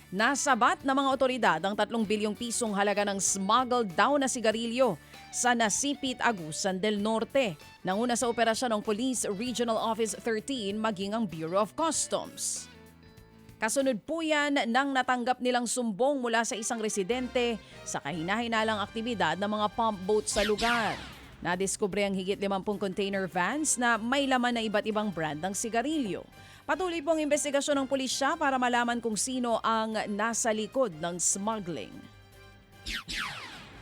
Nasabat ng mga otoridad ang 3 bilyong pisong halaga ng smuggled daw na sigarilyo sa Nasipit, Agusan del Norte. Nanguna sa operasyon ng Police Regional Office 13 maging ang Bureau of Customs. Kasunod po yan nang natanggap nilang sumbong mula sa isang residente sa kahinahinalang aktibidad ng mga pump boat sa lugar. Nadiskubre ang higit 50 container vans na may laman na iba't ibang brand ng sigarilyo. Patuloy pong investigasyon ng pulisya para malaman kung sino ang nasa likod ng smuggling.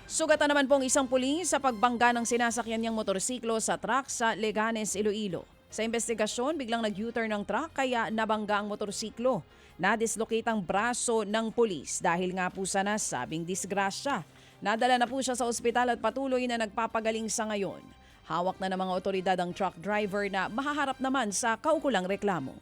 Sugatan naman pong isang pulis sa pagbangga ng sinasakyan niyang motorsiklo sa truck sa Leganes, Iloilo. Sa investigasyon, biglang nag-U-turn ng truck kaya nabangga ang motorsiklo. Nadislocate ang braso ng pulis dahil nga po sa nasabing disgrasya. Nadala na po siya sa ospital at patuloy na nagpapagaling sa ngayon. Hawak na ng mga otoridad ang truck driver na mahaharap naman sa kaukulang reklamo.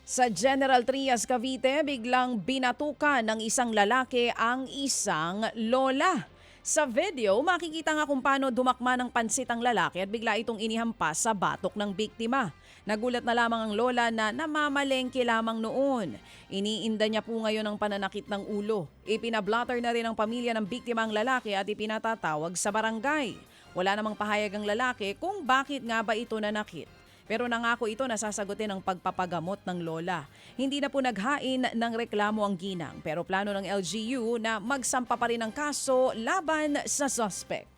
Sa General Trias, Cavite, biglang binatukan ng isang lalaki ang isang lola. Sa video, makikita nga kung paano dumakma ng pansit ang lalaki at bigla itong inihampas sa batok ng biktima. Nagulat na lamang ang lola na namamalengke lamang noon. Iniinda niya po ngayon ang pananakit ng ulo. Ipinablatter na rin ng pamilya ng biktima ang lalaki at ipinatatawag sa barangay. Wala namang pahayag ang lalaki kung bakit nga ba ito nanakit. Pero nangako ito na sasagutin ang pagpapagamot ng lola. Hindi na po naghain ng reklamo ang ginang pero plano ng LGU na magsampa pa rin ng kaso laban sa suspect.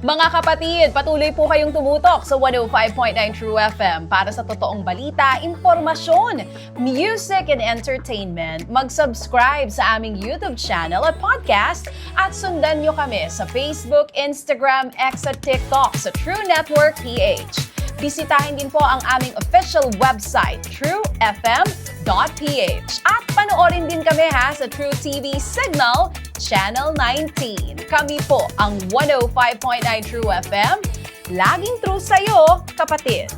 Mga kapatid, patuloy po kayong tumutok sa 105.9 True FM para sa totoong balita, impormasyon, music and entertainment. Mag-subscribe sa aming YouTube channel at podcast at sundan nyo kami sa Facebook, Instagram, X at TikTok sa True Network PH. Bisitahin din po ang aming official website, truefm.ph. At panoorin din kami sa True TV Signal, Channel 19. Kami po ang 105.9 True FM. Laging true sa'yo, kapatid.